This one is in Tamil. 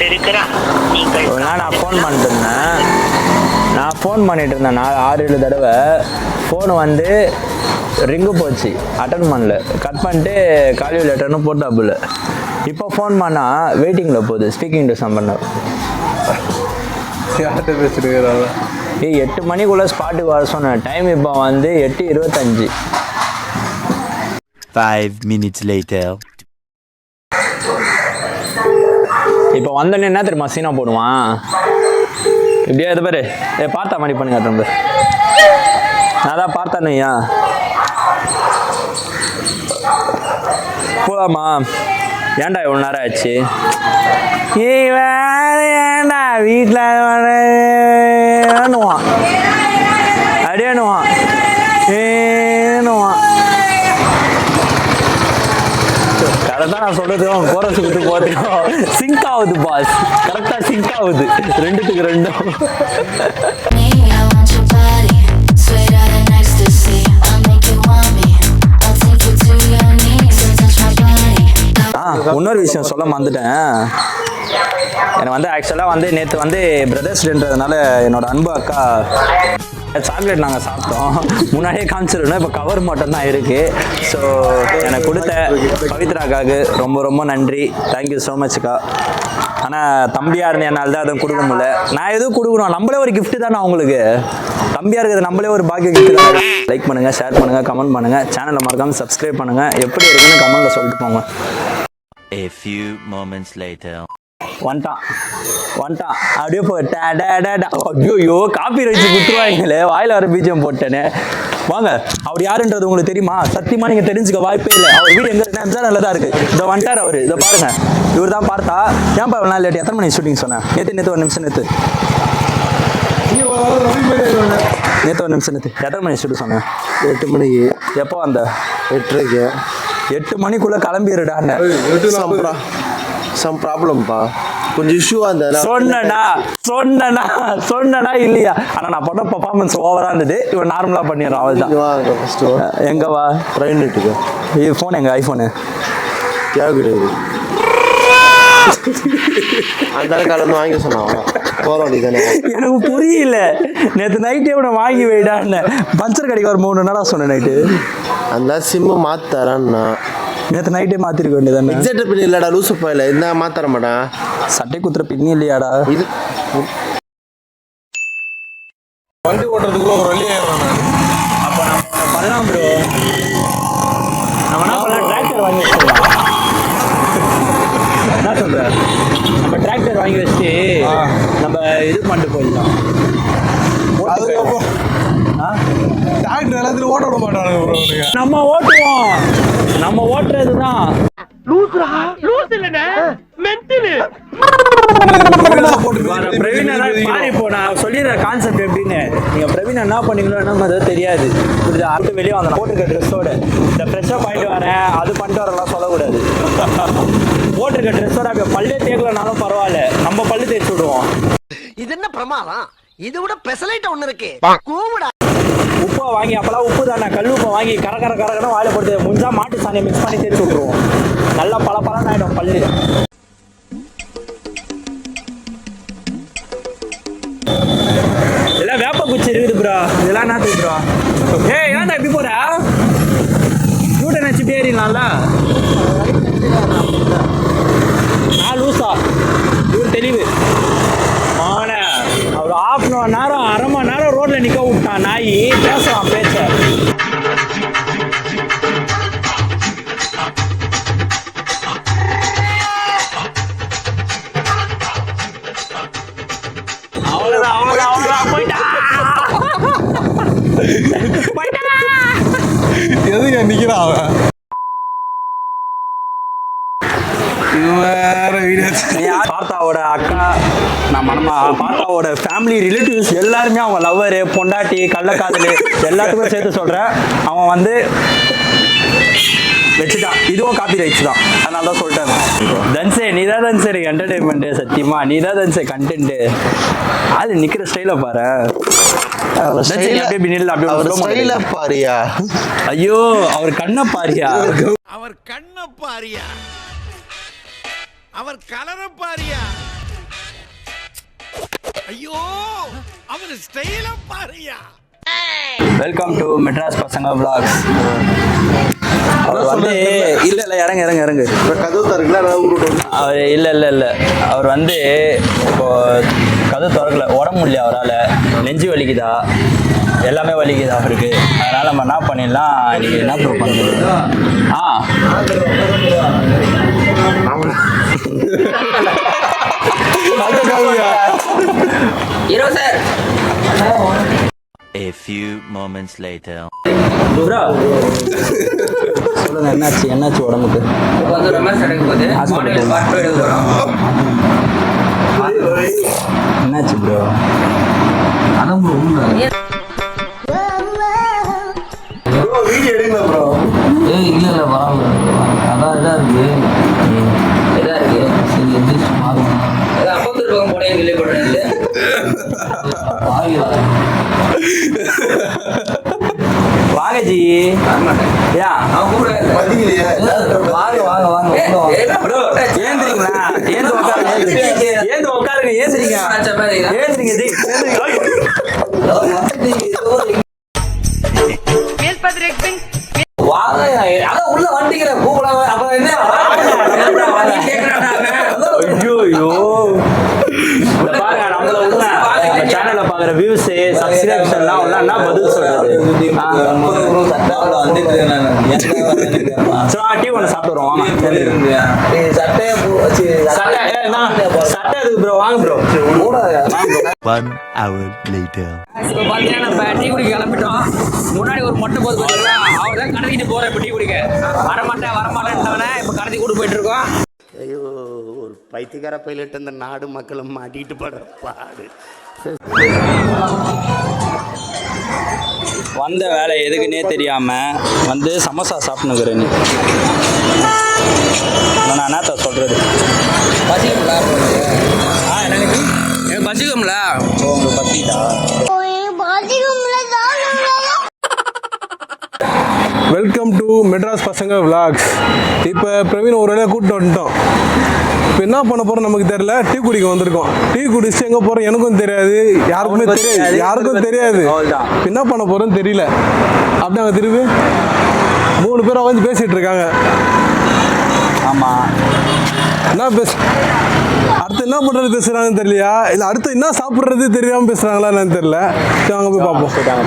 கொண்டிருக்கிறார். நீங்கள் நான் ஃபோன் பண்ணிட்டு இருந்தேன் 6-7 தடவை. ஃபோன் வந்து ரிங்கு போச்சு, அட்டன் பண்ணல, கட் பண்ணிட்டு காலியூ லெட்டர்னு போட்டாப்புல. இப்போ ஃபோன் பண்ணால் வெயிட்டிங்கில் போகுது, ஸ்பீக்கிங் டு சம்பந்தம். யார்கிட்ட பேசுகிறீங்க? 8 மணிக்குள்ளே ஸ்பாட்டுக்கு வர சொன்னேன். டைம் இப்போ வந்து 8:25. 5 minutes later. இப்போ வந்தோடனே என்ன தெரியுமா சீனா போடுவான், இப்படியே இது பேர் பார்த்தா மாதிரி பண்ணுங்க தம்பி. நான் தான் பார்த்தானுயா. போலாமா? ஏன்டா இவ்வளோ நேரம் ஆச்சு? ஏன்டா வீட்டில் அப்படியேனுவான் ஏனுவான். கரெக்டாக நான் சொல்றது கோரஸ் விட்டு போகிறோம். சிங்க் ஆகுது பாஸ், கரெக்டாக சிங்க் ஆகுது 2க்கு 2. இன்னொரு விஷயம் சொல்ல மறந்துட்டேன். எனக்கு வந்து ஆக்சுவலாக வந்து நேற்று வந்து பிரதர்ஸ் டேன்றதுனால என்னோட அன்பு அக்கா சாக்லேட் நாங்கள் சாப்பிட்டோம். முன்னாடியே காமிச்சிடணும், இப்போ கவர் மட்டும்தான் இருக்குது. ஸோ எனக்கு கொடுத்த பவித்ராக்காவுக்கு ரொம்ப ரொம்ப நன்றி. தேங்க்யூ ஸோ மச்க்கா. ஆனால் தம்பியாக இருந்த என்னால் தான் அதுவும் கொடுக்க முடியல. நான் எதுவும் கொடுக்கணும், நம்மளே ஒரு கிஃப்ட்டு தானே அவங்களுக்கு. தம்பியாக இருக்கிறது நம்மளே ஒரு பாக்கிய கிஃப்ட் தான். லைக் பண்ணுங்கள், ஷேர் பண்ணுங்கள், கமெண்ட் பண்ணுங்கள், சேனலை மறக்காமல் சப்ஸ்கிரைப் பண்ணுங்கள். எப்படி இருக்குன்னு கமெண்ட்டில் சொல்லிட்டு போங்க. A few moments later. வந்துட்டான் அப்படியே போட்டா. ஐயோ காப்பி ரைட்ஸ் குத்துருவாங்களே, வாயில் வர பீஜம் போட்டேனே. வாங்க, அவர் யாருன்றது உங்களுக்கு தெரியுமா? சத்தியமா நீங்க தெரிஞ்சுக்க வாய்ப்பே இல்லை. அவர் வீடு எங்க இருந்தா நல்லதா இருக்கு. இதை வந்துட்டார் அவரு. இதை பாருங்க, இவர் தான் பார்த்தா. ஏன்பா இவ்வளோ நாள் லேட்? எத்தனை மணி ஷூட்டிங் சொன்னேன்? நேற்று 1 நிமிஷம். நேற்று 1 நிமிஷம். எத்தனை மணி ஷூட் சொன்னேன்? 8 மணிக்கு. எப்போ வந்த? 8:30. 8 மணிக்குள்ள கிளம்பிடுடான்னு. சம் ப்ராப்ளம்ப்பா, கொஞ்சம் இஷ்யூவா இருந்தது. சொன்னா இல்லையா? ஆனா நான் பண்ண பர்ஃபார்மன்ஸ் ஓவரா இருந்தது. இவன் நார்மலா பண்ணிடுறான். அவள்தான். எங்க வா? ட்ரெயின் இட்டுக்கு. இது ஃபோன் எங்க? ஐஃபோனு தேவை கிடையாது. அந்த காலம் வாங்கி சொன்னான் போராடி தானே. எனக்கு புரியல. நேற்று நைட்டே உன வாங்கி வைடான்னு பஞ்சர் கடைக்கு ஒரு 3 நாளா சொன்னேன். நைட்டு அந்த சிம்மு மாத்தறான்னா நேற்று நைட்டே மாத்திருக்க வேண்டியதானே. எக்ஸாக்ட் பின் இல்லடா, லூசு போயில இந்த மாத்தற மாட்டான். சட்டை குத்துற பின்னி இல்லையாடா இது? வண்டி ஓட்டுறதுக்குள்ள ஒரு வழி ஆயிடுறான். அப்ப நம்ம பண்ணலாம் ப்ரோ. நம்ம என்ன பண்ணலாம்? டிராக்டர் வாங்கி வச்சுக்கலாம். என்ன சொல்ற? நம்ம டிராக்டர் வாங்கி வச்சு நம்ம இது பண்ணிட்டு போயிடலாம். டாக்டர் எல்லாத்தையும் ஓட்ட விட மாட்டானுங்க. நம்ம ஓட்டுவோம், நம்ம ஓட்டுறது தான். சொல்லிடுற கான்செப்ட் எப்படின்னு. நீங்க பிரவீன் என்ன பண்ணீங்களோ என்ன தெரியாது. அடுத்து வெளியே வந்தோம் போட்டுருக்க ட்ரெஸ்ஸோட. இந்த ஃப்ரெஷ்ஷாக பண்ணிட்டு வரேன், அது பண்ணிட்டு வரலாம் சொல்லக்கூடாது. போட்டிருக்க ட்ரெஸ்ஸோட அப்படியே பல்லே தேக்கலனாலும் பரவாயில்ல, நம்ம பல்லு தேய்ச்சி விடுவோம். இது என்ன பிரமாதம்? இது விட பெசலைட் ஒண்ணு இருக்கு. கூவுடா. உப்பை வாங்கி, அப்பெல்லாம் உப்பு தானே, கல் உப்பை வாங்கி கரகரன்னு வாயில போட்டு முடிஞ்சா மாட்டு சாணியை மிக்ஸ் பண்ணி தேய்ச்சி விட்டுருவோம். நல்லா பல ஆயிடும் பல்லு. எல்லாம் வேப்ப குச்சி இருக்குது ப்ரோ. இதெல்லாம் என்ன ப்ரோ? ஏய் ஏன்டா இப்படி போற? யூட்டை நினச்சி பேரிடலாம்ல. லூசா இவர் தெளிவு. அவர் 1/2 நேரம் 1/2 மணி நேரம் ரோட்ல நிக்க விட்டான். நாய் பேசலாம் பேச்ச. அவ்வளவுதான் போயிட்டா. எதுங்க நிக்கிறான் அவன்? பார்த்தாவோட அக்கா, நம்ம பார்த்தாவோட ஃபேமிலி ரிலேட்டிவ்ஸ் எல்லாருமே அவங்க லவ்வரு, பொண்டாட்டி, கள்ளக்காதலு எல்லாத்துக்குமே சேர்த்து சொல்றேன். அவன் வந்து வச்சுட்டான். இதுவும் காப்பி ரைட்ஸ் தான். அதனால தான் சொல்லிட்டாங்க. தன்சே நீ தான் தன்சே என்டர்டைன்மெண்ட். சத்தியமா நீ தான் தன்சே கண்டென்ட். அது நிக்கிற ஸ்டைல பாரு. ஐயோ அவர் கண்ண பாரியா, அவர் கண்ண பாரியா, அவர் கலர பாரியா. அவர் ஸ்டைல பாருயா. வெல்கம் டு மெட்ராஸ் பசங்க vlogs. அவர் வந்து இல்லை இறங்கு கதவு தருங்களா அவர் இல்லை அவர் வந்து இப்போ கதவு திறக்கல, உடம்பு முடியல, அவரால் நெஞ்சு வலிக்குதா, எல்லாமே வலிக்குதா அவருக்கு. அதனால் நம்ம என்ன பண்ணிடலாம், நீங்கள் என்ன ப்ரூவ் பண்ணுறது? Hero sir. A few moments later. Bro சொல்லுங்க, என்னாச்சு உடம்புக்கு? என்னாச்சு ப்ரோ? வீடியோ எடுங்க ப்ரோ. இல்லை பரவாயில்ல, அதான் இதாக இருக்கு சரி எந்திரிச்சு மாறும். ஐம்பது ரூபா போனேன் இல்லை போடுறேன் இல்லை வாங்க ஜி. யா அவன் கூட பதிக்கலையே. வாங்க ப்ரோ ஏந்திரிங்களா? ஏந்து உட்காருங்க ஏந்திரிங்க ஜி. வாங்க அதான் உள்ள வண்டிக்கிற கூப்பிடாம அப்புறம் என்ன ஐயோ பாருங்க, நம்மள உள்ள சேனல்ல பாக்குற வியூஸ் சப்ஸ்கிரிப்ஷன் எல்லாம் என்ன பதில் சொல்றது? டீ ஒன்று சாப்பிட்டு வாங்க. சட்டை எதுக்கு ப்ரோ? வாங்க ப்ரோ. 1 hour later. இப்போ பார்த்தீங்கன்னா நம்ம டீ குடிக்க கிளம்பிட்டோம். முன்னாடி ஒரு மொட்டை போது பார்த்தீங்களா, அவர் தான் கடத்திட்டு போகிறேன் இப்போ டீ குடிக்க. வரமாட்டேன்ட்டவனே இப்போ கடத்தி கூட்டு போயிட்டு இருக்கோம். ஐயோ, ஒரு பைத்தியக்கார பைலட் இந்த நாடு மக்களும் மாட்டிட்டு படுற பாடு. வந்த வேலை எதுக்குன்னே தெரியாம வந்து சமோசா சாப்பிட்டுக்கிறேன். நீ நான் என்னத்த சொல்றது? பசிக்கும்ல எனக்கு பசிக்கும்ல உங்களுக்கு பசிட்டா? வெல்கம் டு மெட்ராஸ் பசங்க vlogs. இப்போ பிரவீன் ஒரு வேலையை கூப்பிட்டு வந்துட்டோம். இப்போ என்ன பண்ண போகிறோம் நமக்கு தெரியல. டீ குடிக்க வந்திருக்கோம். டீ குடிச்சு எங்கே போகிறோம் எனக்கும் தெரியாது, யாருக்கும் தெரியாது. இப்போ என்ன பண்ண போகிறோன்னு தெரியல. அப்படியே அங்கே திரும்பி 3 பேர் வந்து பேசிகிட்டு இருக்காங்க. ஆமாம், என்ன அடுத்து என்ன பண்ணுறது பேசுகிறாங்கன்னு தெரியலையா, இல்லை அடுத்து என்ன சாப்பிட்றது தெரியாமல் பேசுகிறாங்களா என்னன்னு தெரியல. சரி, அங்கே போய் பார்ப்போம். போயிட்டாங்க.